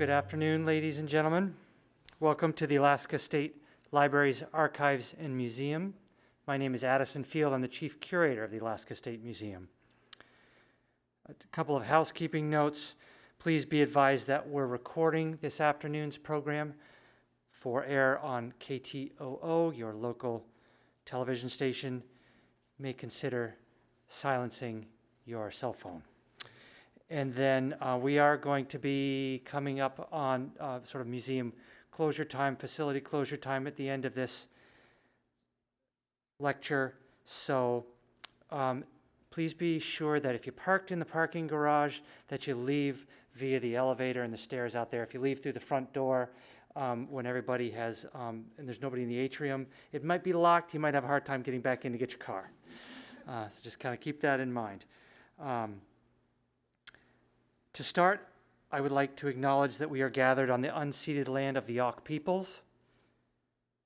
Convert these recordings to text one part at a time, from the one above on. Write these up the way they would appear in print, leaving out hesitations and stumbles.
Good afternoon, ladies and gentlemen. Welcome to the Alaska State Library's Archives and Museum. My name is Addison Field. I'm the Chief Curator of the Alaska State Museum. A couple of housekeeping notes. Please be advised that we're recording this afternoon's program for air on KTOO, your local television station. May consider silencing your cell phone. And then we are going to be coming up on sort of museum closure time, facility closure time at the end of this lecture. So please be sure that if you parked in the parking garage, that you leave via the elevator and the stairs out there. If you leave through the front door when everybody has, and there's nobody in the atrium, it might be locked. You might have a hard time getting back in to get your car. So just kind of keep that in mind. To start, I would like to acknowledge that we are gathered on the unceded land of the Yawk peoples.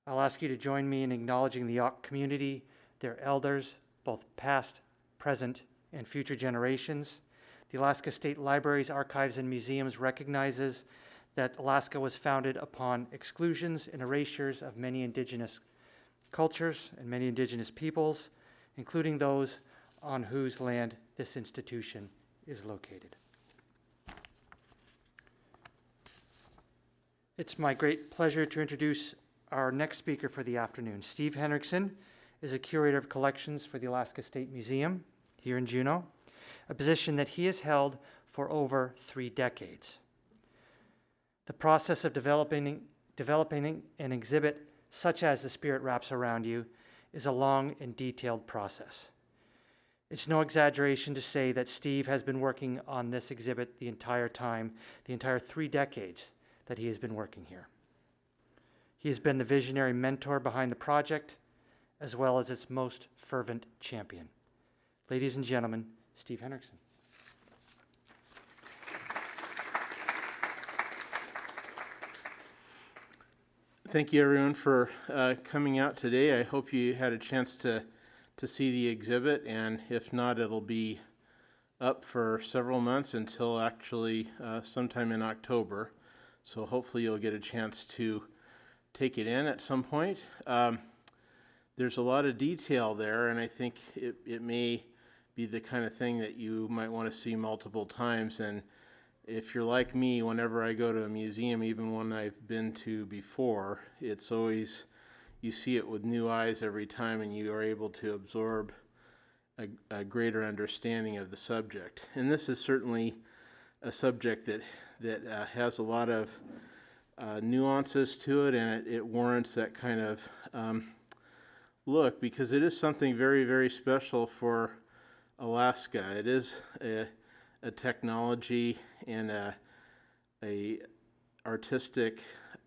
I'll ask you to join me in acknowledging the Yawk community, their elders, both past, present, and future generations. The Alaska State Library's Archives and Museums recognizes that Alaska was founded upon exclusions and erasures of many indigenous cultures and many indigenous peoples, including those on whose land this institution is located. It's my great pleasure to introduce our next speaker for the afternoon. Steve Henrikson is a curator of collections for the Alaska State Museum here in Juneau, a position that he has held for over 3 decades. The process of developing an exhibit such as The Spirit Wraps Around You is a long and detailed process. It's no exaggeration to say that Steve has been working on this exhibit the entire time, the entire 3 decades that he has been working here. He has been the visionary mentor behind the project, as well as its most fervent champion. Ladies and gentlemen, Steve Henrikson. Thank you, everyone, for coming out today. I hope you had a chance to see the exhibit, and if not, it'll be up for several months until actually sometime in October. So hopefully you'll get a chance to take it in at some point. There's a lot of detail there, and I think it may be the kind of thing that you might want to see multiple times. And if you're like me, whenever I go to a museum, even one I've been to before, it's always, you see it with new eyes every time, and you are able to absorb a greater understanding of the subject. And this is certainly a subject that has a lot of nuances to it, and it warrants that kind of look, because it is something very, very special for Alaska. It is a technology and a artistic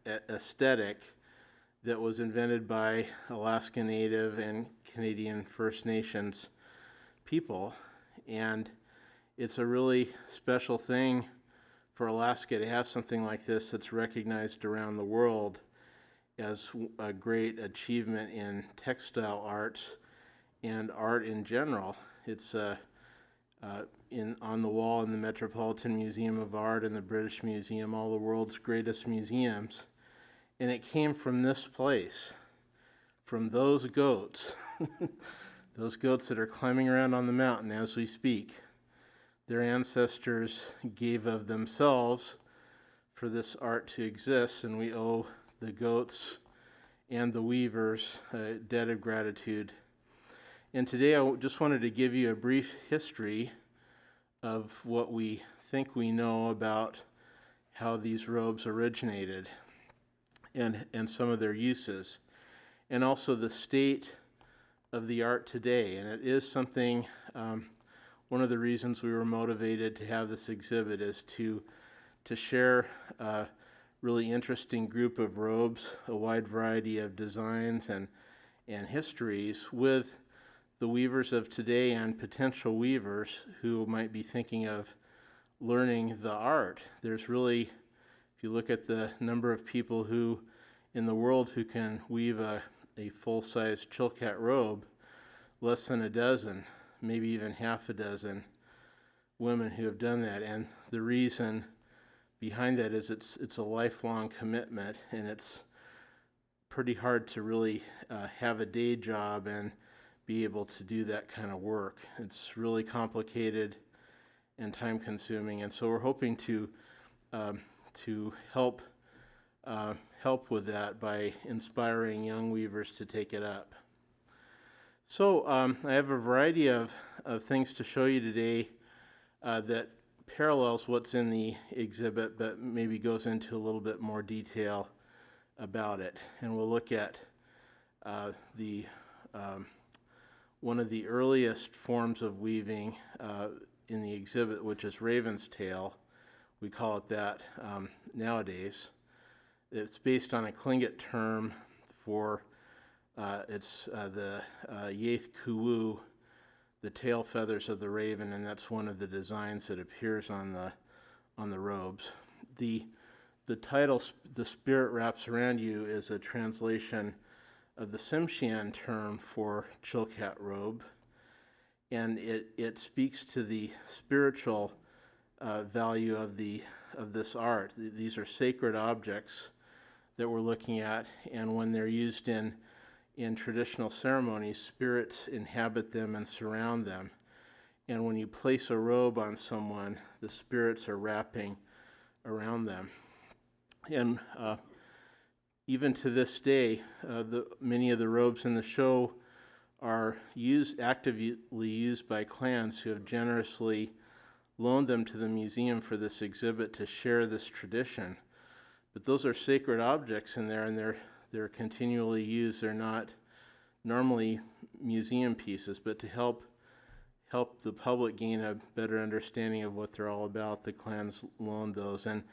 aesthetic that was invented by Alaska Native and Canadian First Nations people, and it's a really special thing for Alaska to have something like this that's recognized around the world as a great achievement in textile arts and art in general. It's on the wall in the Metropolitan Museum of Art and the British Museum, all the world's greatest museums. And it came from this place, from those goats, those goats that are climbing around on the mountain as we speak. Their ancestors gave of themselves for this art to exist, and we owe the goats and the weavers a debt of gratitude. And today I just wanted to give you a brief history of what we think we know about how these robes originated and some of their uses, and also the state of the art today. And it is something, one of the reasons we were motivated to have this exhibit is to share a really interesting group of robes, a wide variety of designs and histories with the weavers of today and potential weavers who might be thinking of learning the art. There's really, if you look at the number of people who in the world who can weave a full-size Chilkat robe, less than a dozen, maybe even half a dozen women who have done that. And the reason behind that is it's a lifelong commitment, and it's pretty hard to really have a day job and be able to do that kind of work. It's really complicated and time consuming, and so we're hoping to help with that by inspiring young weavers to take it up. So I have a variety of things to show you today that parallels what's in the exhibit, but maybe goes into a little bit more detail about it. And we'll look at one of the earliest forms of weaving in the exhibit, which is Ravenstail. We call it that nowadays. It's based on a Tlingit term for the Yaith Kuwu, the tail feathers of the raven, and that's one of the designs that appears on the robes. The title, "The Spirit Wraps Around You," is a translation of the Tsimshian term for Chilkat robe, and it speaks to the spiritual value of this art. These are sacred objects that we're looking at, and when they're used in traditional ceremonies, spirits inhabit them and surround them. And when you place a robe on someone, the spirits are wrapping around them. And even to this day, many of the robes in the show are actively used by clans who have generously loaned them to the museum for this exhibit to share this tradition. But those are sacred objects in there, and they're continually used. They're not normally museum pieces, but to help the public gain a better understanding of what they're all about, the clans loaned those. And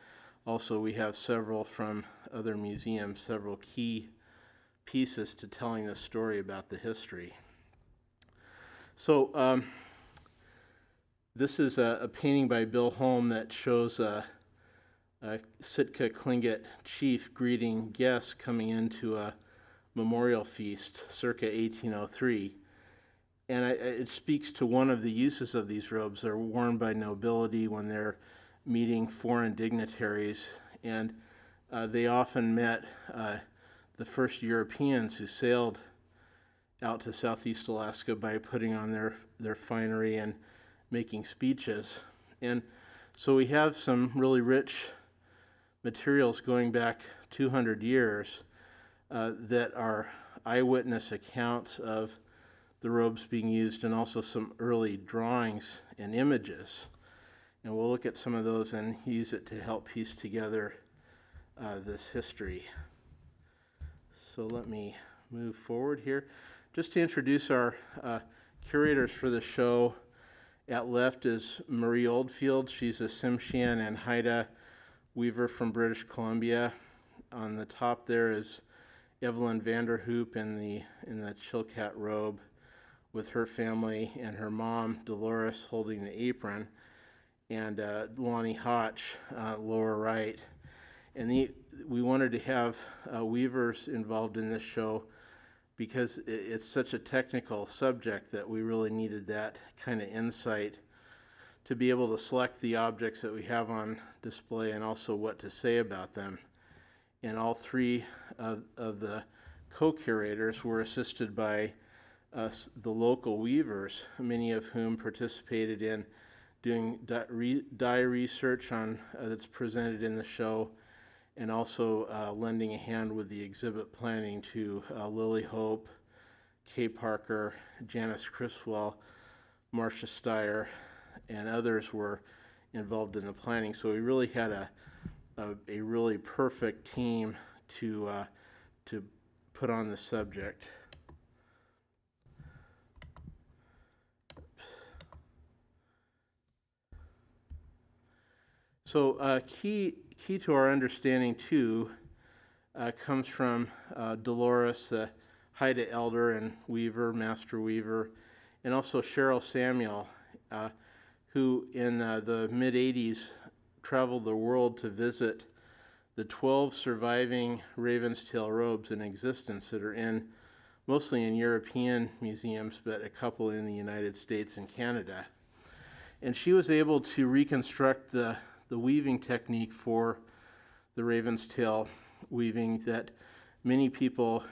also we have several from other museums, several key pieces to telling the story about the history. So this is a painting by Bill Holm that shows a Sitka Tlingit chief greeting guests coming into a memorial feast circa 1803. And it speaks to one of the uses of these robes. They're worn by nobility when they're meeting foreign dignitaries, and they often met the first Europeans who sailed out to Southeast Alaska by putting on their finery and making speeches. And so we have some really rich materials going back 200 years that are eyewitness accounts of the robes being used, and also some early drawings and images. And we'll look at some of those and use it to help piece together this history. So let me move forward here. Just to introduce our curators for the show, at left is Marie Oldfield. She's a Tsimshian and Haida weaver from British Columbia. On the top there is Evelyn Vanderhoop in the Chilkat robe with her family, and her mom, Dolores, holding the apron, and Lonnie Hotch, lower right. And we wanted to have weavers involved in this show because it's such a technical subject that we really needed that kind of insight to be able to select the objects that we have on display and also what to say about them. And all three of the co-curators were assisted by the local weavers, many of whom participated in doing dye research on that's presented in the show, and also lending a hand with the exhibit planning to Lily Hope, Kay Parker, Janice Criswell, Marcia Steyer, and others were involved in the planning. So we really had a really perfect team to put on the subject. So key to our understanding too comes from Dolores, the Haida elder and weaver, master weaver, and also Cheryl Samuel, who in the mid-'80s traveled the world to visit the 12 surviving Ravenstill robes in existence that are mostly in European museums, but a couple in the United States and Canada. And she was able to reconstruct the the weaving technique for the Ravenstail weaving that many people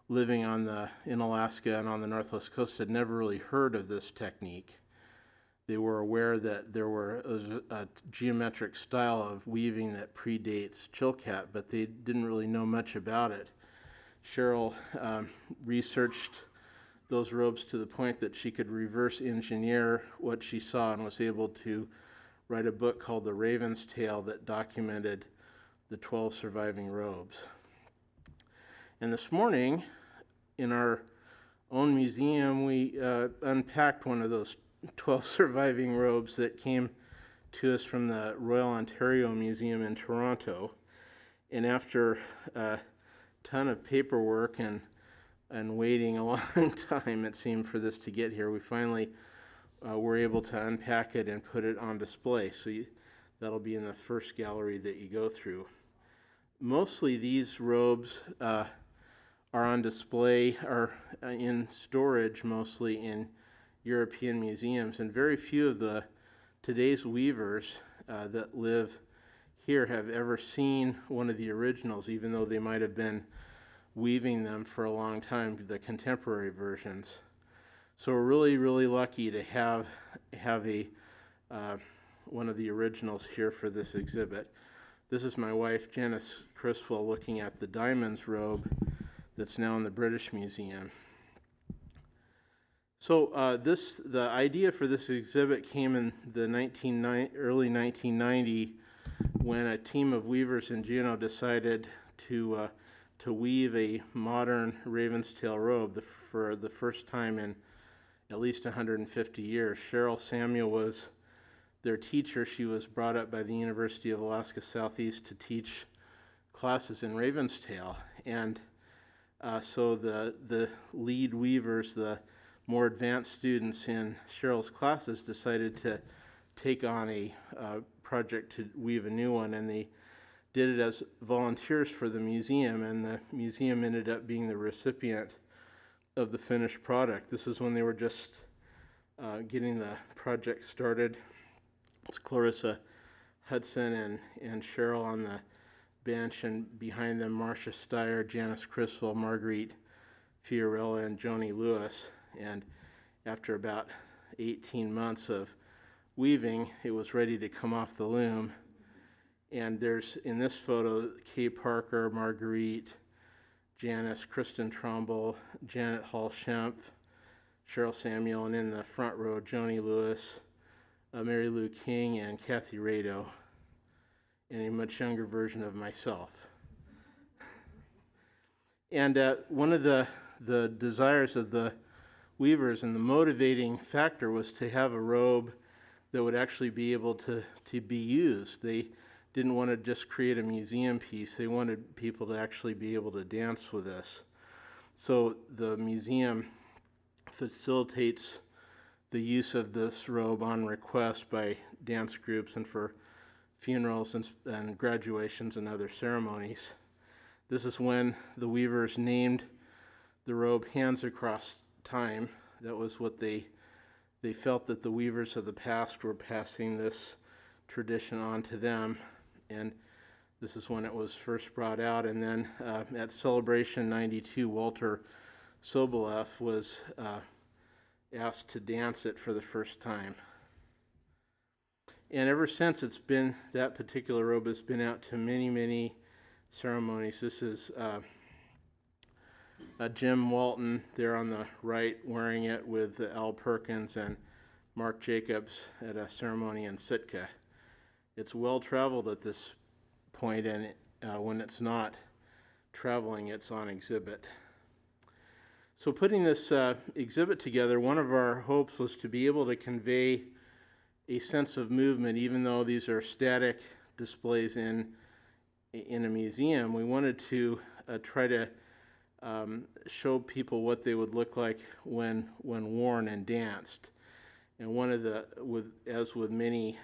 living in Alaska and on the Northwest Coast had never really heard of this technique. They were aware that there was a geometric style of weaving that predates Chilkat, but they didn't really know much about it. Cheryl researched those robes to the point that she could reverse engineer what she saw and was able to write a book called The Ravenstail that documented the 12 surviving robes. And this morning, in our own museum, we unpacked one of those 12 surviving robes that came to us from the Royal Ontario Museum in Toronto. And after a ton of paperwork and waiting a long time, it seemed, for this to get here, we finally were able to unpack it and put it on display. So that'll be in the first gallery that you go through. Mostly these robes are on display, are in storage mostly in European museums, and very few of today's weavers that live here have ever seen one of the originals, even though they might have been weaving them for a long time, the contemporary versions. So we're really, really lucky to have one of the originals here for this exhibit. This is my wife, Janice Criswell, looking at the Diamonds robe that's now in the British Museum. So the idea for this exhibit came in the early 1990 when a team of weavers in Juneau decided to weave a modern Ravenstail robe for the first time in at least 150 years. Cheryl Samuel was their teacher. She was brought up by the University of Alaska Southeast to teach classes in Ravenstail. And so the lead weavers, the more advanced students in Cheryl's classes, decided to take on a project to weave a new one, and they did it as volunteers for the museum, and the museum ended up being the recipient of the finished product. This is when they were just getting the project started. It's Clarissa Hudson and Cheryl on the bench, and behind them Marcia Steyer, Janice Criswell, Marguerite Fiorella, and Joni Lewis. And after about 18 months of weaving, it was ready to come off the loom. And there's, in this photo, Kay Parker, Marguerite, Janice, Kristen Tromble, Janet Hall-Schempf, Cheryl Samuel, and in the front row, Joni Lewis, Mary Lou King, and Kathy Rado, and a much younger version of myself. And one of the desires of the weavers and the motivating factor was to have a robe that would actually be able to be used. They didn't want to just create a museum piece. They wanted people to actually be able to dance with this. So the museum facilitates the use of this robe on request by dance groups and for funerals and graduations and other ceremonies. This is when the weavers named the robe Hands Across Time. That was what they felt, that the weavers of the past were passing this tradition on to them. And this is when it was first brought out. And then at Celebration 92, Walter Soboleff was asked to dance it for the first time. And ever since, that particular robe has been out to many, many ceremonies. This is Jim Walton there on the right wearing it with Al Perkins and Mark Jacobs at a ceremony in Sitka. It's well traveled at this point, and when it's not traveling, it's on exhibit. So putting this exhibit together, one of our hopes was to be able to convey a sense of movement. Even though these are static displays in a museum, we wanted to try to show people what they would look like when worn and danced. And one of as with many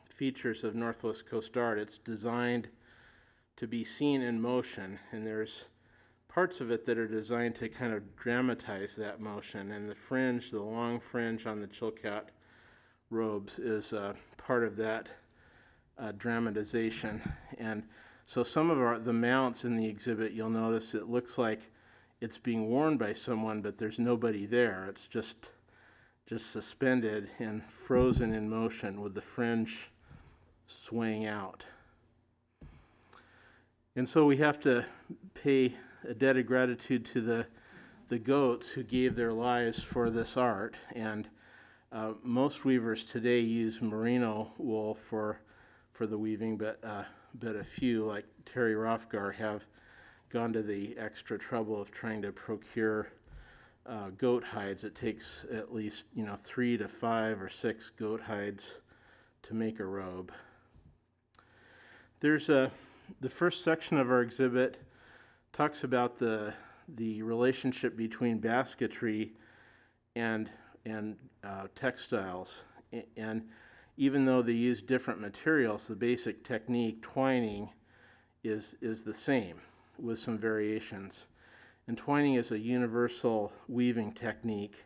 features of Northwest Coast art, it's designed to be seen in motion, and there's parts of it that are designed to kind of dramatize that motion. And the long fringe on the Chilkat robes is part of that dramatization. And so some of the mounts in the exhibit, you'll notice it looks like it's being worn by someone, but there's nobody there. It's just suspended and frozen in motion with the fringe swaying out. And so we have to pay a debt of gratitude to the goats who gave their lives for this art. And most weavers today use merino wool for the weaving, but a few, like Terry Rothgar, have gone to the extra trouble of trying to procure goat hides. It takes at least 3 to 5 or 6 goat hides to make a robe. There's the first section of our exhibit talks about the relationship between basketry and textiles. And even though they use different materials, the basic technique, twining, is the same with some variations. And twining is a universal weaving technique.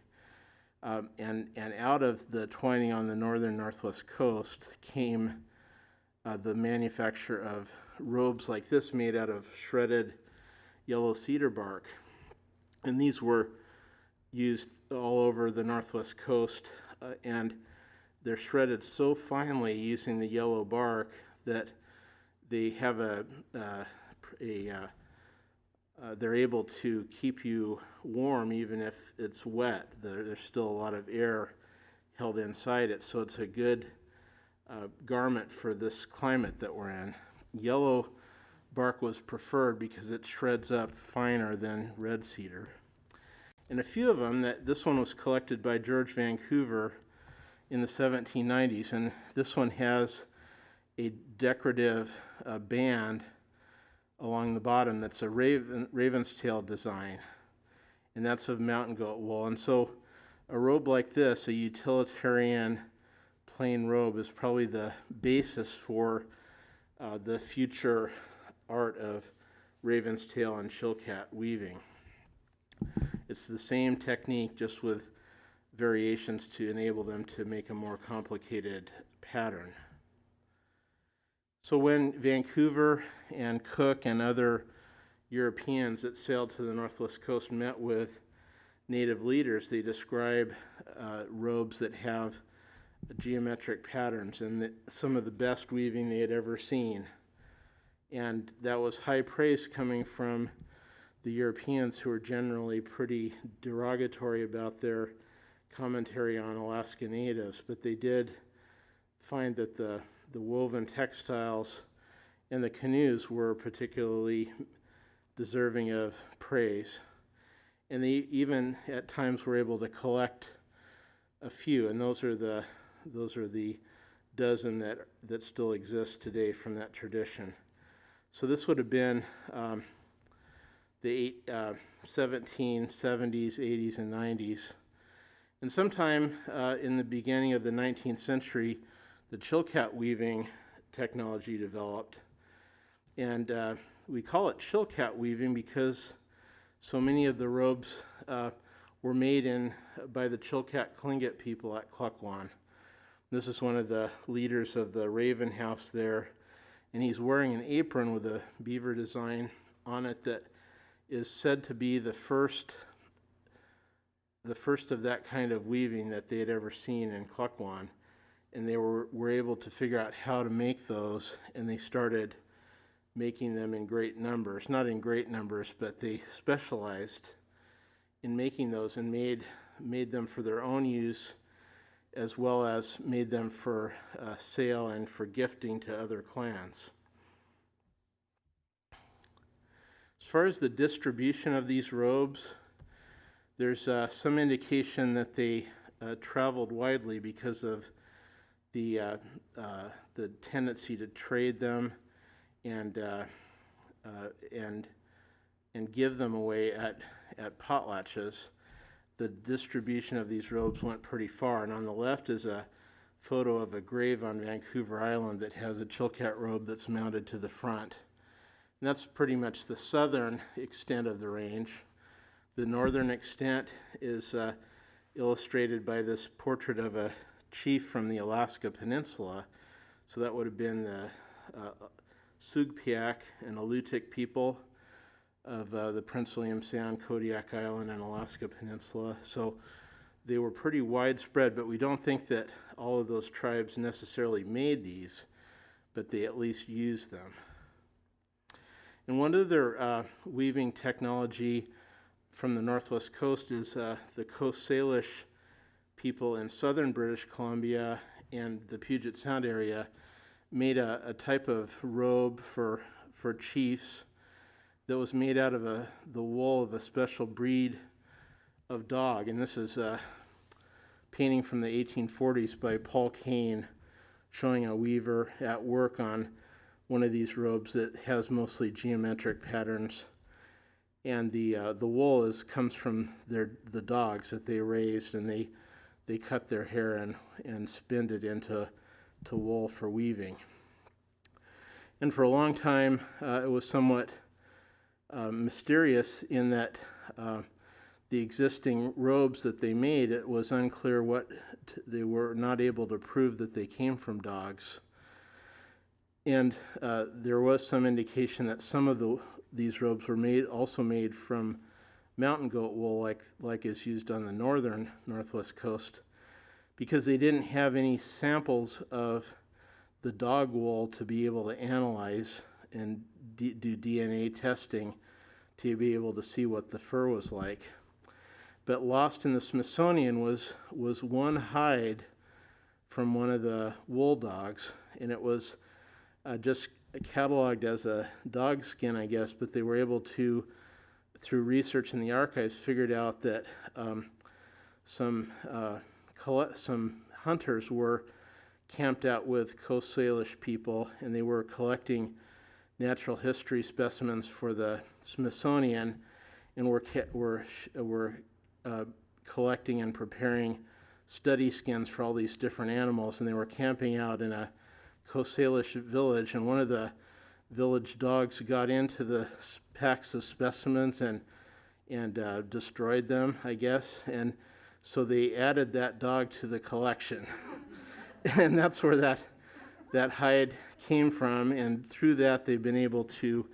And out of the twining on the northern northwest coast came the manufacture of robes like this made out of shredded yellow cedar bark. And these were used all over the northwest coast, and they're shredded so finely using the yellow bark that they have they're able to keep you warm even if it's wet. There's still a lot of air held inside it, so it's a good garment for this climate that we're in. Yellow bark was preferred because it shreds up finer than red cedar. And a few of them, this one was collected by George Vancouver in the 1790s, and this one has a decorative band along the bottom that's a Ravenstail design, and that's of mountain goat wool. And so a robe like this, a utilitarian plain robe, is probably the basis for the future art of Ravenstail and Chilkat weaving. It's the same technique, just with variations to enable them to make a more complicated pattern. So when Vancouver and Cook and other Europeans that sailed to the northwest coast met with native leaders, they describe robes that have geometric patterns and some of the best weaving they had ever seen. And that was high praise coming from the Europeans, who were generally pretty derogatory about their commentary on Alaska natives, but they did find that the woven textiles and the canoes were particularly deserving of praise. And they even at times were able to collect a few, and those are the dozen that still exist today from that tradition. So this would have been the 1770s, 80s, and 90s. And sometime in the beginning of the 19th century, the Chilkat weaving technology developed. And we call it Chilkat weaving because so many of the robes were made by the Chilkat Tlingit people at Klukwan. This is one of the leaders of the Raven House there, and he's wearing an apron with a beaver design on it that is said to be the first of that kind of weaving that they had ever seen in Klukwan. And they were able to figure out how to make those, and they started making them in great numbers. Not in great numbers, but they specialized in making those and made them for their own use, as well as made them for sale and for gifting to other clans. As far as the distribution of these robes, there's some indication that they traveled widely because of the tendency to trade them and give them away at potlatches. The distribution of these robes went pretty far, and on the left is a photo of a grave on Vancouver Island that has a Chilkat robe that's mounted to the front. And that's pretty much the southern extent of the range. The northern extent is illustrated by this portrait of a chief from the Alaska Peninsula. So that would have been the Sugpiaq and Alutiiq people of the Prince William Sound, Kodiak Island, and Alaska Peninsula. So they were pretty widespread, but we don't think that all of those tribes necessarily made these, but they at least used them. And one of their weaving technology from the northwest coast is the Coast Salish people in southern British Columbia and the Puget Sound area made a type of robe for chiefs that was made out of the wool of a special breed of dog. And this is a painting from the 1840s by Paul Kane showing a weaver at work on one of these robes that has mostly geometric patterns. And the wool comes from the dogs that they raised, and they cut their hair and spinned it into wool for weaving. And for a long time, it was somewhat mysterious in that the existing robes that they made, it was unclear they were not able to prove that they came from dogs. And there was some indication that some of these robes were also made from mountain goat wool, like is used on the northwest coast, because they didn't have any samples of the dog wool to be able to analyze and do DNA testing to be able to see what the fur was like. But lost in the Smithsonian was one hide from one of the wool dogs, and it was just cataloged as a dog skin, I guess, but they were able to, through research in the archives, figured out that some hunters were camped out with Coast Salish people, and they were collecting natural history specimens for the Smithsonian, and were collecting and preparing study skins for all these different animals, and they were camping out in a Coast Salish village, and one of the village dogs got into the packs of specimens and destroyed them, I guess, and so they added that dog to the collection. And that's where that hide came from, and through that they've been able to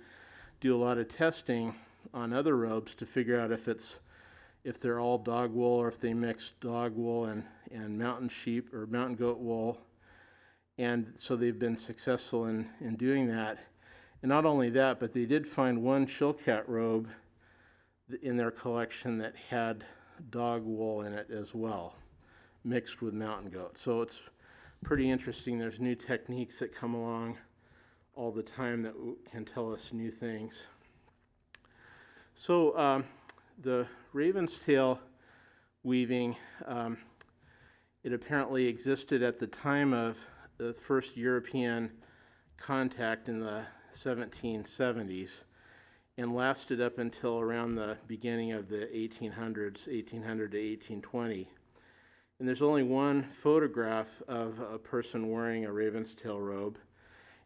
do a lot of testing on other robes to figure out if they're all dog wool, or if they mix dog wool and mountain sheep or mountain goat wool. And so they've been successful in doing that. And not only that, but they did find one Chilkat robe in their collection that had dog wool in it as well, mixed with mountain goat. So it's pretty interesting. There's new techniques that come along all the time that can tell us new things. So the Ravenstail weaving, it apparently existed at the time of the first European contact in the 1770s and lasted up until around the beginning of the 1800s, 1800 to 1820. And there's only one photograph of a person wearing a Ravenstail robe,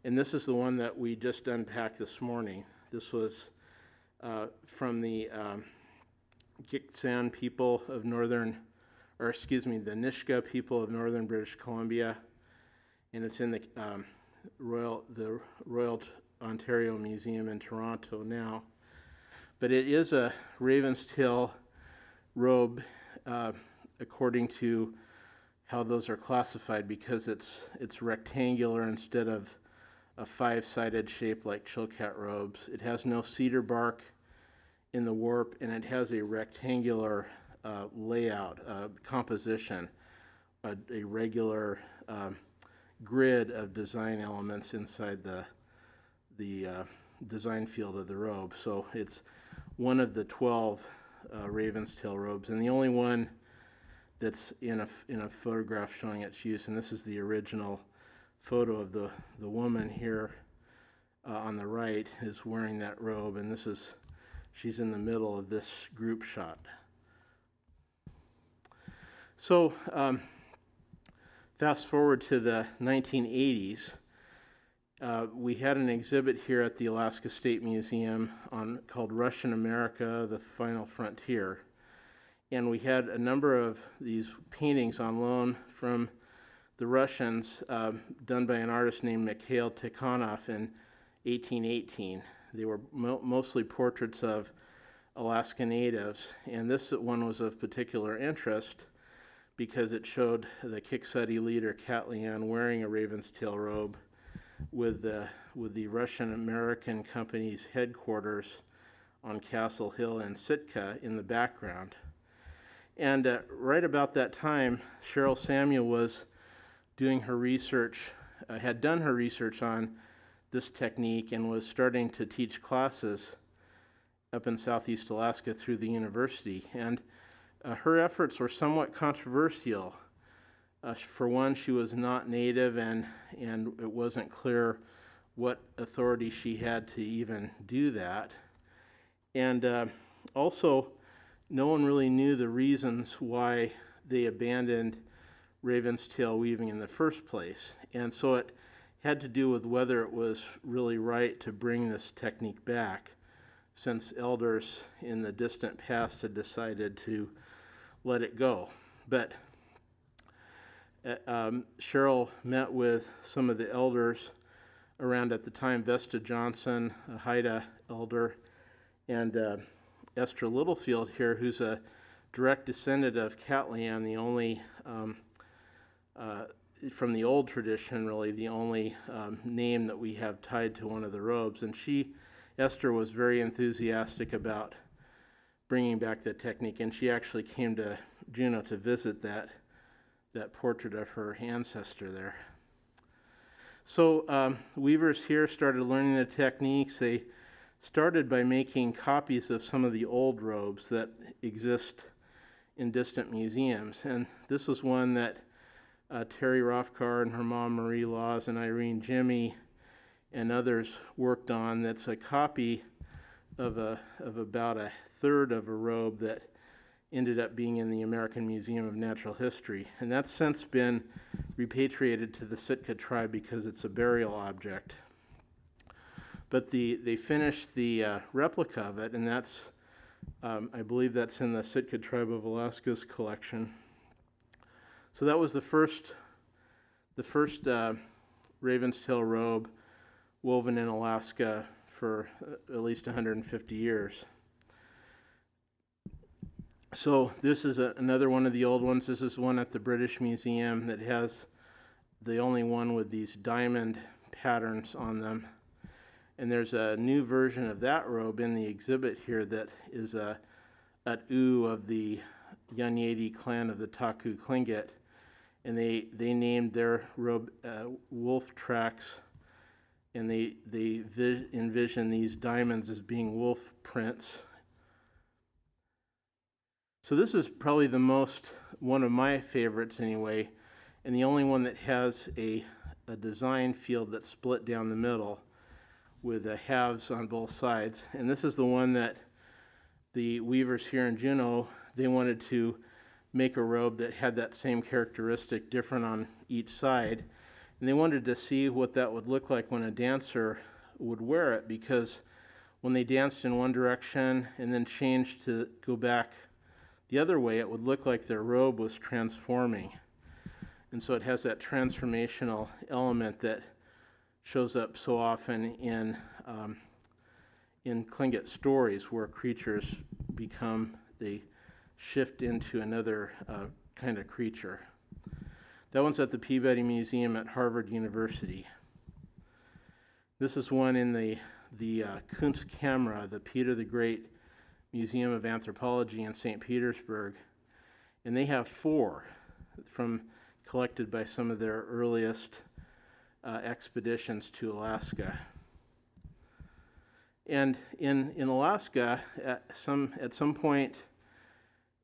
and this is the one that we just unpacked this morning. This was from the Gitxsan people of the Nisga'a people of northern British Columbia, and it's in the Royal Ontario Museum in Toronto now. But it is a Ravenstail robe according to how those are classified, because it's rectangular instead of a five-sided shape like Chilkat robes. It has no cedar bark in the warp, and it has a rectangular layout, composition, a regular grid of design elements inside the design field of the robe. So it's one of the 12 Ravenstail robes, and the only one that's in a photograph showing its use. And this is the original photo of the woman here on the right is wearing that robe, and she's in the middle of this group shot. So fast forward to the 1980s, we had an exhibit here at the Alaska State Museum called Russian America, the Final Frontier. And we had a number of these paintings on loan from the Russians, done by an artist named Mikhail Tikhonov in 1818. They were mostly portraits of Alaska natives, and this one was of particular interest because it showed the Kiksadi leader Kat Leanne wearing a Ravenstill robe with the Russian-American company's headquarters on Castle Hill in Sitka in the background. And right about that time, Cheryl Samuel was doing her research, had done her research on this technique and was starting to teach classes up in Southeast Alaska through the university. And her efforts were somewhat controversial. For one, she was not native, and it wasn't clear what authority she had to even do that. And also, no one really knew the reasons why they abandoned Ravenstail weaving in the first place. And so it had to do with whether it was really right to bring this technique back, since elders in the distant past had decided to let it go. But Cheryl met with some of the elders around at the time, Vesta Johnson, a Haida elder, and Esther Littlefield here, who's a direct descendant of Kat Leanne, the only, from the old tradition really, the only name that we have tied to one of the robes. And Esther was very enthusiastic about bringing back that technique, and she actually came to Juneau to visit that portrait of her ancestor there. So weavers here started learning the techniques. They started by making copies of some of the old robes that exist in distant museums, and this was one that Terry Rothgar and her mom Marie Laws and Irene Jimmy and others worked on. That's a copy of about a third of a robe that ended up being in the American Museum of Natural History, and that's since been repatriated to the Sitka tribe because it's a burial object. But they finished the replica of it, and that's I believe that's in the Sitka tribe of Alaska's collection. So that was the first Ravenstill robe woven in Alaska for at least 150 years. So this is another one of the old ones. This is one at the British Museum that has the only one with these diamond patterns on them. And there's a new version of that robe in the exhibit here that is a At'u of the Yunyadi clan of the Taku Tlingit. And they named their robe wolf tracks, and they envision these diamonds as being wolf prints. So this is probably one of my favorites anyway, and the only one that has a design field that's split down the middle with halves on both sides. And this is the one that the weavers here in Juneau, they wanted to make a robe that had that same characteristic, different on each side. And they wanted to see what that would look like when a dancer would wear it, because when they danced in one direction and then changed to go back the other way, it would look like their robe was transforming. And so it has that transformational element that shows up so often in Tlingit stories, where creatures they shift into another kind of creature. That one's at the Peabody Museum at Harvard University. This is one in the Kunstkamera, the Peter the Great Museum of Anthropology in St. Petersburg, and they have 4 collected by some of their earliest expeditions to Alaska. And in Alaska, at some point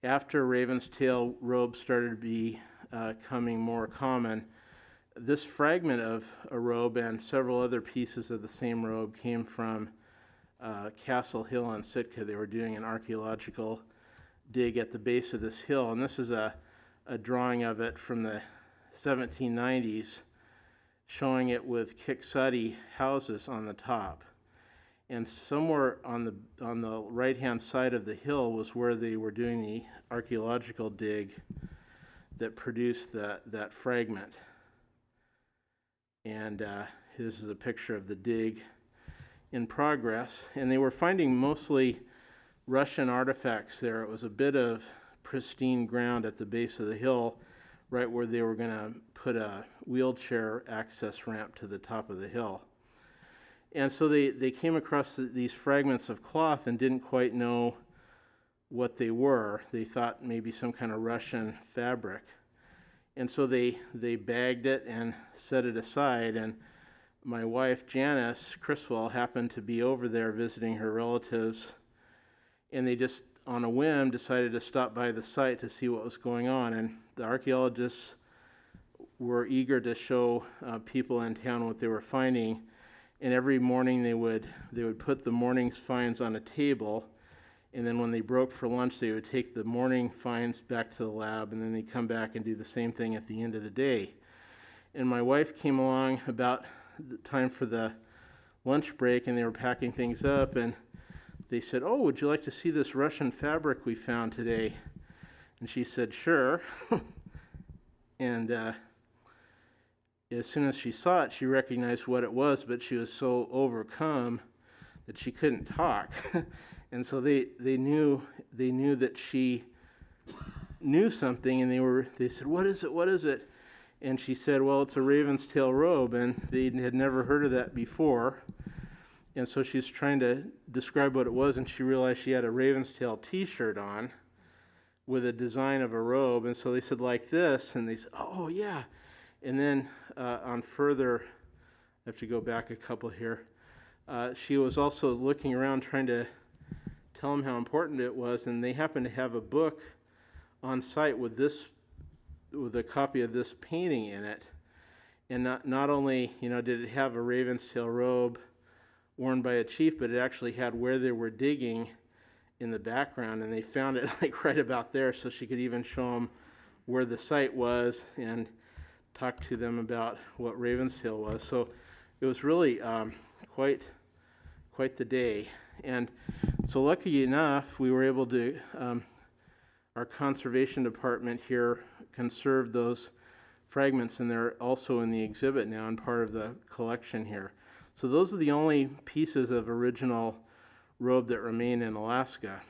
after Ravenstail robes started to be becoming more common, this fragment of a robe and several other pieces of the same robe came from Castle Hill in Sitka. They were doing an archaeological dig at the base of this hill, and this is a drawing of it from the 1790s, showing it with Kiksadi houses on the top. And somewhere on the right-hand side of the hill was where they were doing the archaeological dig that produced that fragment. And this is a picture of the dig in progress. And they were finding mostly Russian artifacts there. It was a bit of pristine ground at the base of the hill, right where they were going to put a wheelchair access ramp to the top of the hill. And so they came across these fragments of cloth and didn't quite know what they were. They thought maybe some kind of Russian fabric. And so they bagged it and set it aside. And my wife, Janice Criswell, happened to be over there visiting her relatives. And they just, on a whim, decided to stop by the site to see what was going on. And the archaeologists were eager to show people in town what they were finding. And every morning they would put the morning's finds on a table, and then when they broke for lunch, they would take the morning finds back to the lab, and then they'd come back and do the same thing at the end of the day. And my wife came along about the time for the lunch break, and they were packing things up, and they said, "Oh, would you like to see this Russian fabric we found today?" And she said, "Sure." And as soon as she saw it, she recognized what it was, but she was so overcome that she couldn't talk. And so they knew that she knew something, and they said, "What is it? What is it?" And she said, "Well, it's a Ravenstill robe," and they had never heard of that before. And so she was trying to describe what it was, and she realized she had a Ravenstail t-shirt on with a design of a robe. And so they said, "Like this?" And they said, "Oh, yeah." And then on further, I have to go back a couple here. She was also looking around trying to tell them how important it was, and they happened to have a book on site with a copy of this painting in it. And not only did it have a Ravenstail robe worn by a chief, but it actually had where they were digging in the background, and they found it like right about there, so she could even show them where the site was and talk to them about what Ravenstail was. So it was really quite the day. And so lucky enough, we were able to, our conservation department here conserved those fragments, and they're also in the exhibit now and part of the collection here. So those are the only pieces of original robe that remain in Alaska.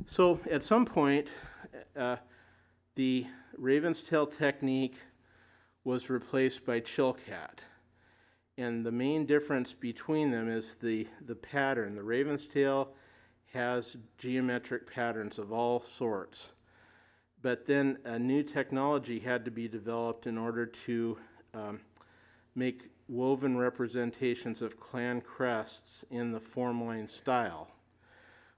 So at some point, the Ravenstail technique was replaced by Chilkat. And the main difference between them is the pattern. The Ravenstail has geometric patterns of all sorts. But then a new technology had to be developed in order to make woven representations of clan crests in the formline style,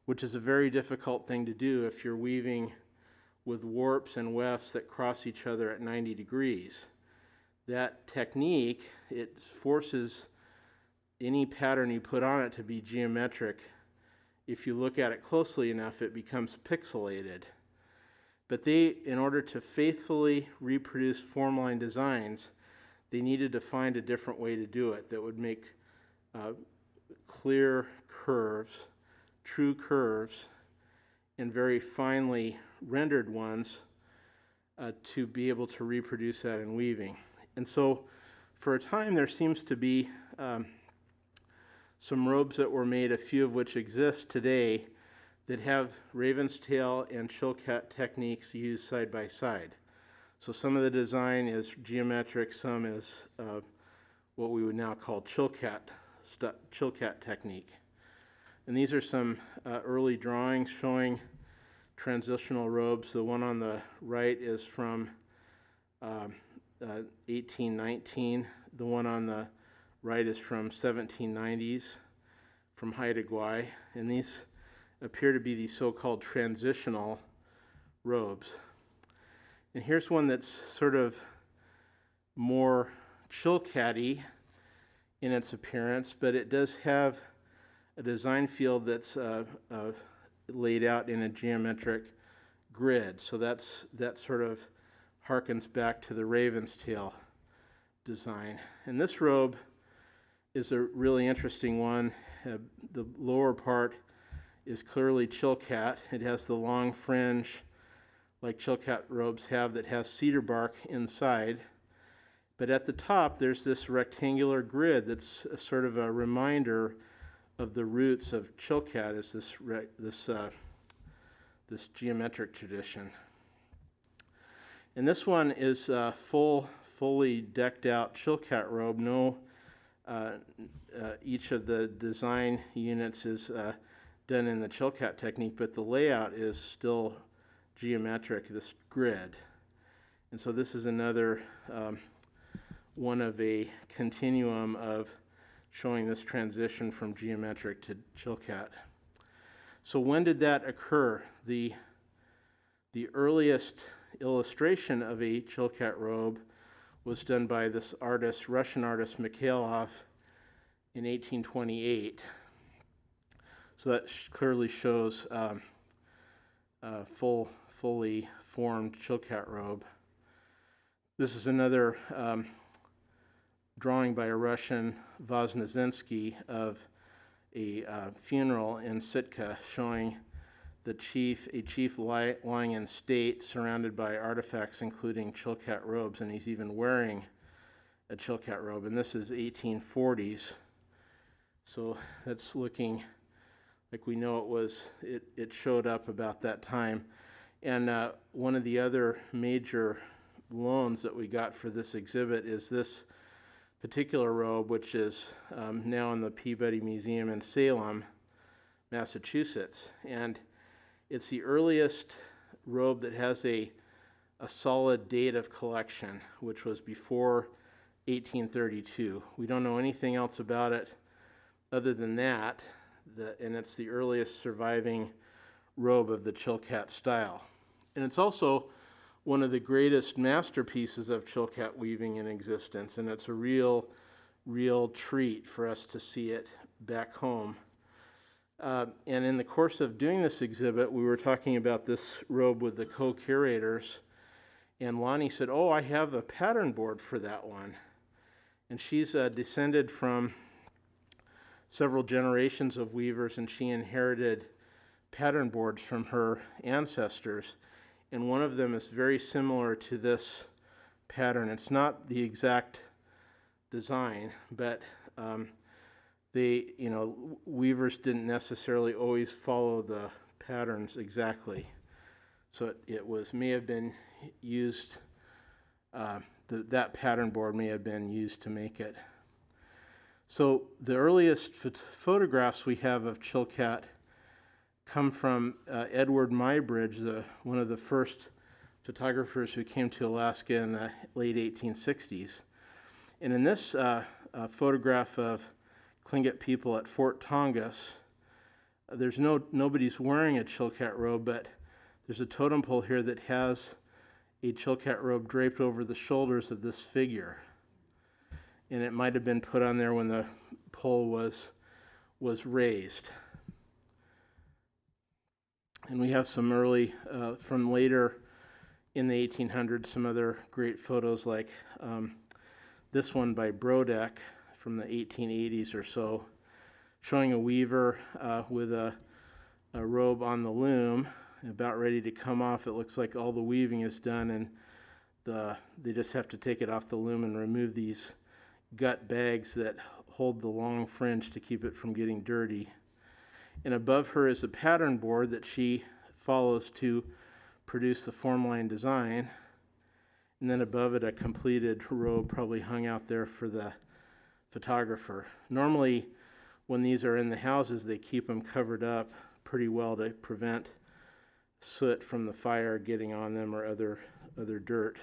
which is a very difficult thing to do if you're weaving with warps and wefts that cross each other at 90 degrees. That technique, it forces any pattern you put on it to be geometric. If you look at it closely enough, it becomes pixelated. But in order to faithfully reproduce formline designs, they needed to find a different way to do it that would make clear curves, true curves, and very finely rendered ones to be able to reproduce that in weaving. And so for a time there seems to be some robes that were made, a few of which exist today, that have Ravenstail and Chilkat techniques used side by side. So some of the design is geometric, some is what we would now call Chilkat technique. And these are some early drawings showing transitional robes. The one on the right is from 1819. The one on the right is from 1790s, from Haida Gwaii. And these appear to be the so-called transitional robes. And here's one that's sort of more Chilkat-y in its appearance, but it does have a design field that's laid out in a geometric grid. So that sort of harkens back to the Ravenstail design. And this robe is a really interesting one. The lower part is clearly Chilkat. It has the long fringe like Chilkat robes have that has cedar bark inside. But at the top, there's this rectangular grid that's a sort of a reminder of the roots of Chilkat as this geometric tradition. And this one is a fully decked out Chilkat robe. No, each of the design units is done in the Chilkat technique, but the layout is still geometric, this grid. And so this is another one of a continuum of showing this transition from geometric to Chilkat. So when did that occur? The earliest illustration of a Chilkat robe was done by this artist, Russian artist Mikhailov, in 1828. So that clearly shows fully formed Chilkat robe. This is another drawing by a Russian, Voznesenski, of a funeral in Sitka, showing a chief lying in state, surrounded by artifacts including Chilkat robes, and he's even wearing a Chilkat robe. And this is 1840s, so that's looking like we know it showed up about that time. And one of the other major loans that we got for this exhibit is this particular robe, which is now in the Peabody Museum in Salem, Massachusetts. And it's the earliest robe that has a solid date of collection, which was before 1832. We don't know anything else about it other than that, and it's the earliest surviving robe of the Chilkat style. And it's also one of the greatest masterpieces of Chilkat weaving in existence, and it's a real treat for us to see it back home. And in the course of doing this exhibit, we were talking about this robe with the co-curators, and Lonnie said, "Oh, I have a pattern board for that one." And she's descended from several generations of weavers, and she inherited pattern boards from her ancestors. And one of them is very similar to this pattern. It's not the exact design, but weavers didn't necessarily always follow the patterns exactly. So may have been used, that pattern board may have been used to make it. So the earliest photographs we have of Chilkat come from Edward Muybridge, one of the first photographers who came to Alaska in the late 1860s. And in this photograph of Tlingit people at Fort Tongass, there's nobody's wearing a Chilkat robe, but there's a totem pole here that has a Chilkat robe draped over the shoulders of this figure. And it might have been put on there when the pole was raised. And we have some early, from later in the 1800s, some other great photos like this one by Brodeck from the 1880s or so, showing a weaver with a robe on the loom, about ready to come off. It looks like all the weaving is done, and they just have to take it off the loom and remove these gut bags that hold the long fringe to keep it from getting dirty. And above her is a pattern board that she follows to produce the form line design. And then above it, a completed robe probably hung out there for the photographer. Normally, when these are in the houses, they keep them covered up pretty well to prevent soot from the fire getting on them or other dirt.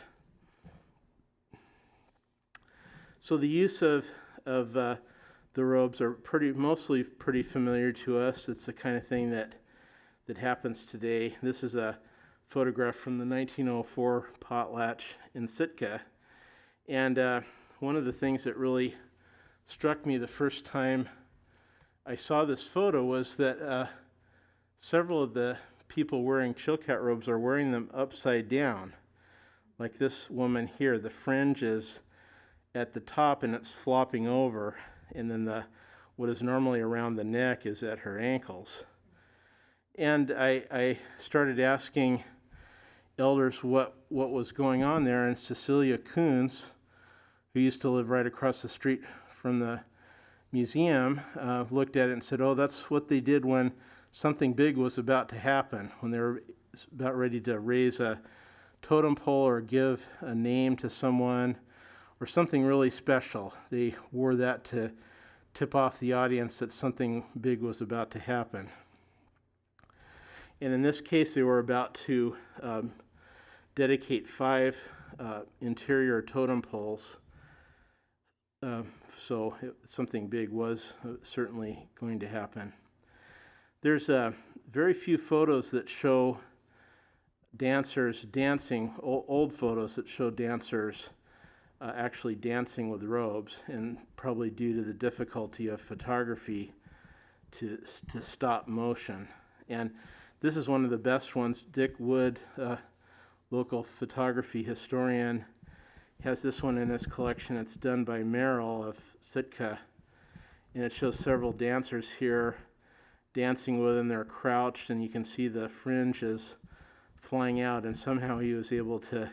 So the use of the robes are mostly pretty familiar to us. It's the kind of thing that happens today. This is a photograph from the 1904 potlatch in Sitka. And one of the things that really struck me the first time I saw this photo was that several of the people wearing Chilkat robes are wearing them upside down. Like this woman here, the fringe is at the top and it's flopping over, and then what is normally around the neck is at her ankles. And I started asking elders what was going on there, and Cecilia Coons, who used to live right across the street from the museum, looked at it and said, oh, that's what they did when something big was about to happen, when they were about ready to raise a totem pole or give a name to someone or something really special. They wore that to tip off the audience that something big was about to happen. And in this case, they were about to dedicate 5 interior totem poles. So something big was certainly going to happen. There's very few photos that show dancers dancing, old photos that show dancers actually dancing with robes, and probably due to the difficulty of photography to stop motion. And this is one of the best ones. Dick Wood, local photography historian, has this one in his collection. It's done by Merrill of Sitka, and it shows several dancers here dancing with them. They're crouched, and you can see the fringes flying out, and somehow he was able to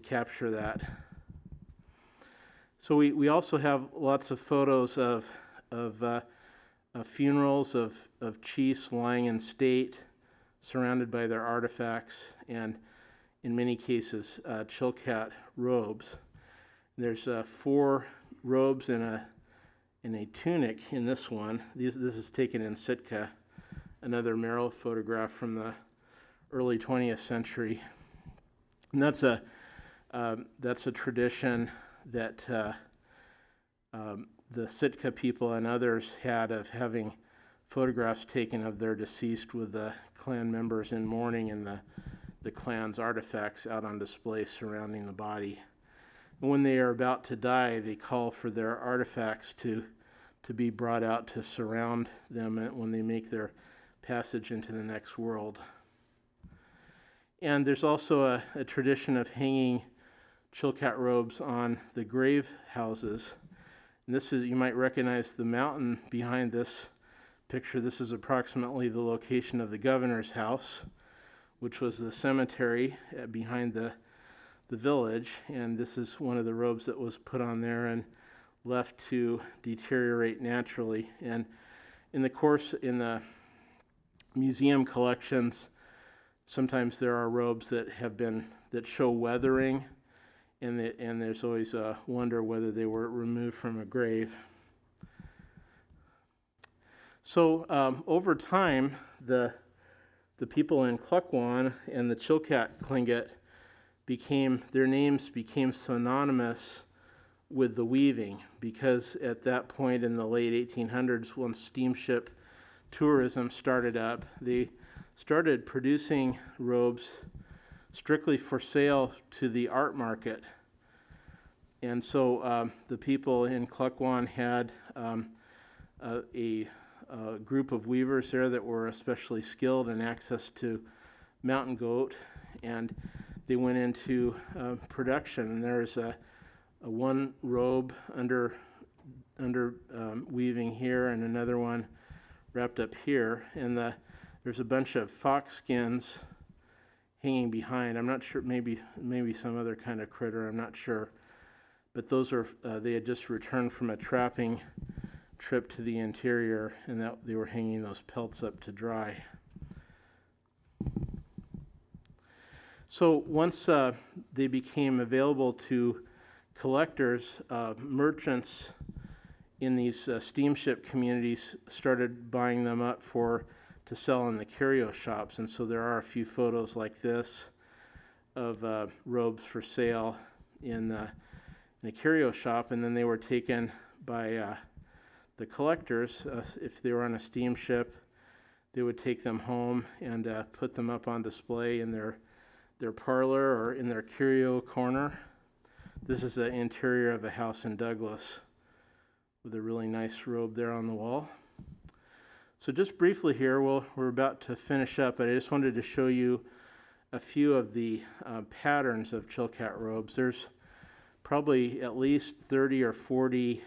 capture that. So we also have lots of photos of funerals of chiefs lying in state, surrounded by their artifacts, and in many cases, Chilkat robes. There's 4 robes and a tunic in this one. This is taken in Sitka, another Merrill photograph from the early 20th century. And that's a tradition that the Sitka people and others had of having photographs taken of their deceased with the clan members in mourning and the clan's artifacts out on display surrounding the body. And when they are about to die, they call for their artifacts to be brought out to surround them when they make their passage into the next world. And there's also a tradition of hanging Chilkat robes on the grave houses. And this is, you might recognize the mountain behind this picture. This is approximately the location of the governor's house, which was the cemetery behind the village. And this is one of the robes that was put on there and left to deteriorate naturally. And in the museum collections, sometimes there are robes that show weathering, and there's always a wonder whether they were removed from a grave. So over time, the people in Klukwan and the Chilkat Tlingit their names became synonymous with the weaving, because at that point in the late 1800s, when steamship tourism started up, they started producing robes strictly for sale to the art market. And so the people in Klukwan had a group of weavers there that were especially skilled in access to mountain goat, and they went into production. And there's a one robe under weaving here, and another one wrapped up here, and there's a bunch of fox skins hanging behind. I'm not sure, maybe some other kind of critter, I'm not sure. But those are, they had just returned from a trapping trip to the interior, and that they were hanging those pelts up to dry. So once they became available to collectors, merchants in these steamship communities started buying them up to sell in the curio shops. And so there are a few photos like this of robes for sale in a curio shop, and then they were taken by the collectors. If they were on a steamship, they would take them home and put them up on display in their parlor or in their curio corner. This is the interior of a house in Douglas with a really nice robe there on the wall. So just briefly here, we're about to finish up, but I just wanted to show you a few of the patterns of Chilkat robes. There's probably at least 30 or 40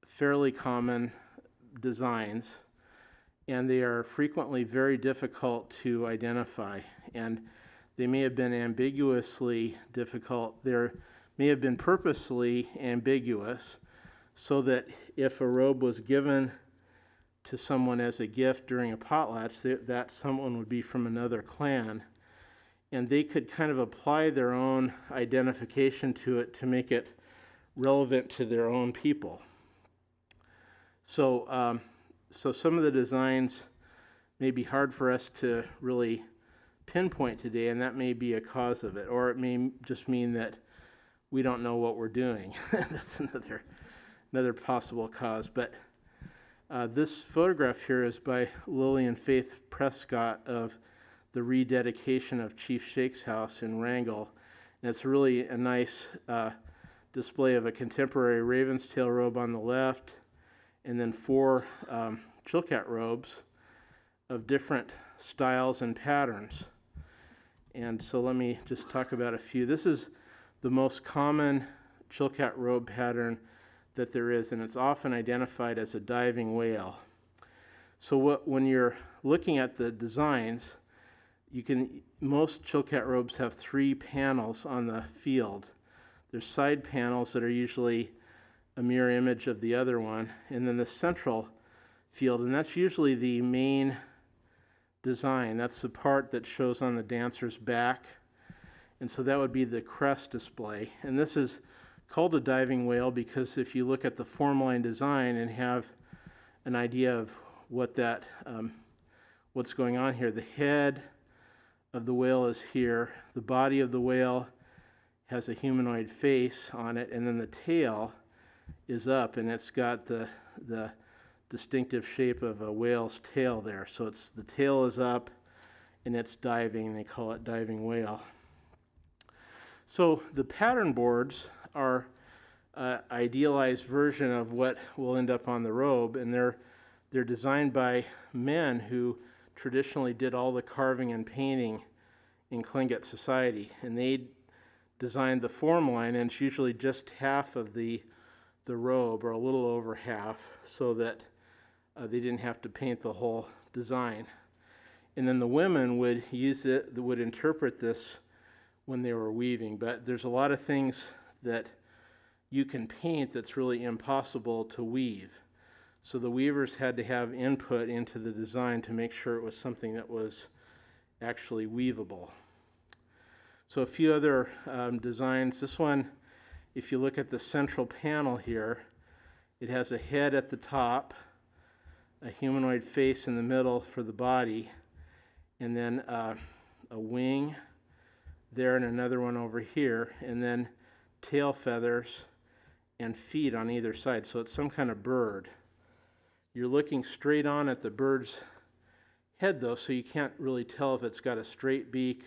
fairly common designs, and they are frequently very difficult to identify, and they may have been ambiguously difficult. They're may have been purposely ambiguous so that if a robe was given to someone as a gift during a potlatch, that someone would be from another clan, and they could kind of apply their own identification to it to make it relevant to their own people. So some of the designs may be hard for us to really pinpoint today, and that may be a cause of it, or it may just mean that we don't know what we're doing. That's another possible cause. But this photograph here is by Lillian Faith Prescott of the rededication of Chief Shake's house in Wrangell. And it's really a nice display of a contemporary Ravenstail robe on the left, and then 4 Chilkat robes of different styles and patterns. And so let me just talk about a few. This is the most common Chilkat robe pattern that there is, and it's often identified as a diving whale. So when you're looking at the designs, most Chilkat robes have 3 panels on the field. There's side panels that are usually a mirror image of the other one, and then the central field, and that's usually the main design. That's the part that shows on the dancer's back, and so that would be the crest display. And this is called a diving whale because if you look at the form line design and have an idea of what's going on here, the head of the whale is here, the body of the whale has a humanoid face on it, and then the tail is up, and it's got the distinctive shape of a whale's tail there. So the tail is up and it's diving, and they call it diving whale. So the pattern boards are an idealized version of what will end up on the robe, and they're designed by men who traditionally did all the carving and painting in Tlingit society, and they designed the form line, and it's usually just half of the robe, or a little over half, so that they didn't have to paint the whole design. And then the women would interpret this when they were weaving. But there's a lot of things that you can paint that's really impossible to weave. So the weavers had to have input into the design to make sure it was something that was actually weavable. So a few other designs. This one, if you look at the central panel here, it has a head at the top, a humanoid face in the middle for the body, and then a wing there and another one over here, and then tail feathers and feet on either side. So it's some kind of bird. You're looking straight on at the bird's head, though, so you can't really tell if it's got a straight beak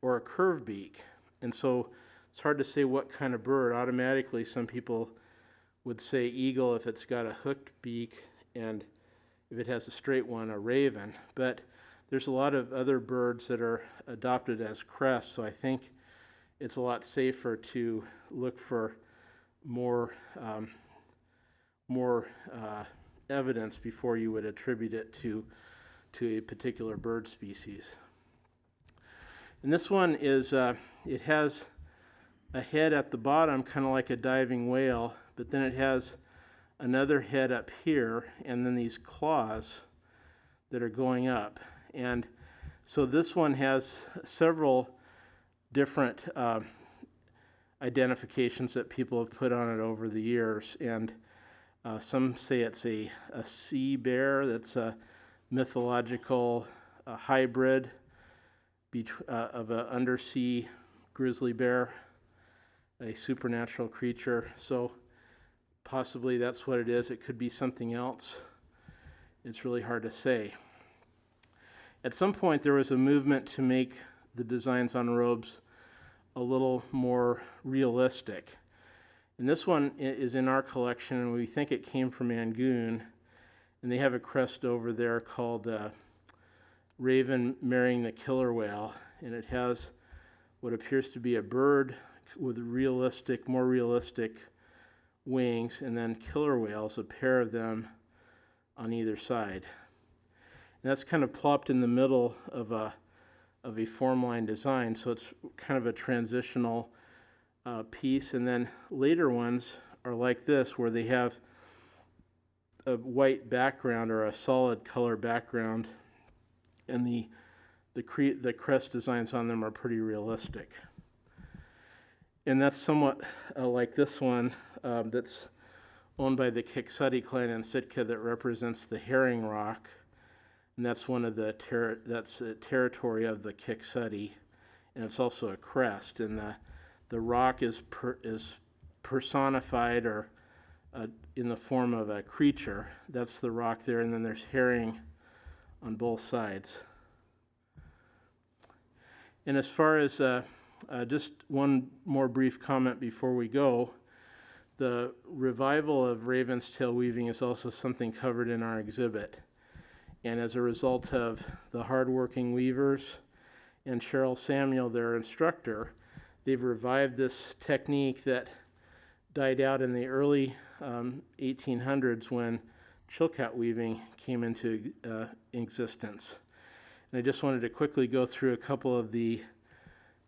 or a curved beak. And so it's hard to say what kind of bird. Automatically, some people would say eagle if it's got a hooked beak, and if it has a straight one, a raven. But there's a lot of other birds that are adopted as crests, so I think it's a lot safer to look for more evidence before you would attribute it to a particular bird species. And this one is, it has a head at the bottom, kind of like a diving whale, but then it has another head up here, and then these claws that are going up. And so this one has several different identifications that people have put on it over the years. And some say it's a sea bear that's a mythological hybrid of an undersea grizzly bear, a supernatural creature. So possibly that's what it is. It could be something else. It's really hard to say. At some point, there was a movement to make the designs on robes a little more realistic. And this one is in our collection, and we think it came from Angoon. And they have a crest over there called Raven Marrying the Killer Whale. And it has what appears to be a bird with more realistic wings, and then killer whales, a pair of them on either side. And that's kind of plopped in the middle of a form line design, so it's kind of a transitional piece, and then later ones are like this, where they have a white background or a solid color background, and the crest designs on them are pretty realistic. And that's somewhat like this one that's owned by the Kiksati clan in Sitka, that represents the herring rock, and that's one of the territory of the Kiksati, and it's also a crest, and the rock is personified or in the form of a creature. That's the rock there, and then there's herring on both sides. And as far as just one more brief comment before we go, the revival of Ravenstail weaving is also something covered in our exhibit. And as a result of the hardworking weavers and Cheryl Samuel, their instructor, they've revived this technique that died out in the early 1800s when chilkat weaving came into existence. And I just wanted to quickly go through a couple of the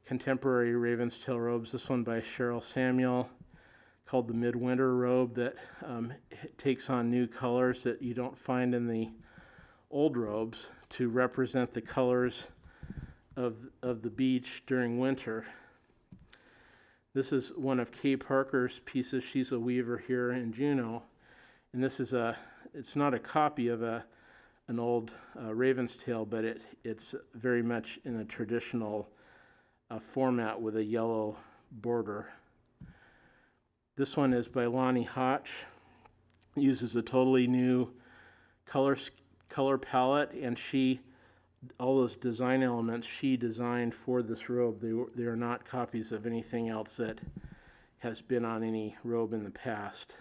contemporary Ravenstill robes. This one by Cheryl Samuel, called the Midwinter Robe, that takes on new colors that you don't find in the old robes to represent the colors of the beach during winter. This is one of Kay Parker's pieces. She's a weaver here in Juneau, and this is it's not a copy of an old Ravenstail, but it's very much in a traditional format with a yellow border. This one is by Lonnie Hotch. Uses a totally new color palette, and all those design elements she designed for this robe. They are not copies of anything else that has been on any robe in the past.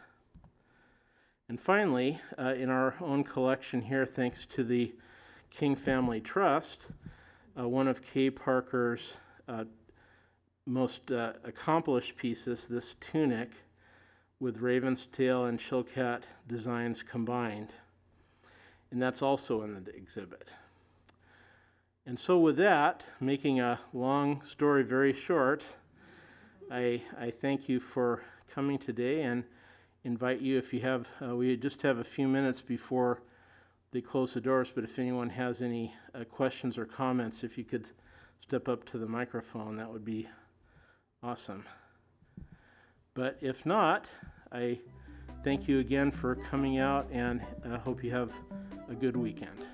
And finally, in our own collection here, thanks to the King Family Trust, one of Kay Parker's most accomplished pieces, this tunic with Ravenstail and chilkat designs combined. And that's also in the exhibit. And so with that, making a long story very short, I thank you for coming today, and invite you, if you have, we just have a few minutes before they close the doors, but if anyone has any questions or comments, if you could step up to the microphone, that would be awesome. But if not, I thank you again for coming out, and I hope you have a good weekend.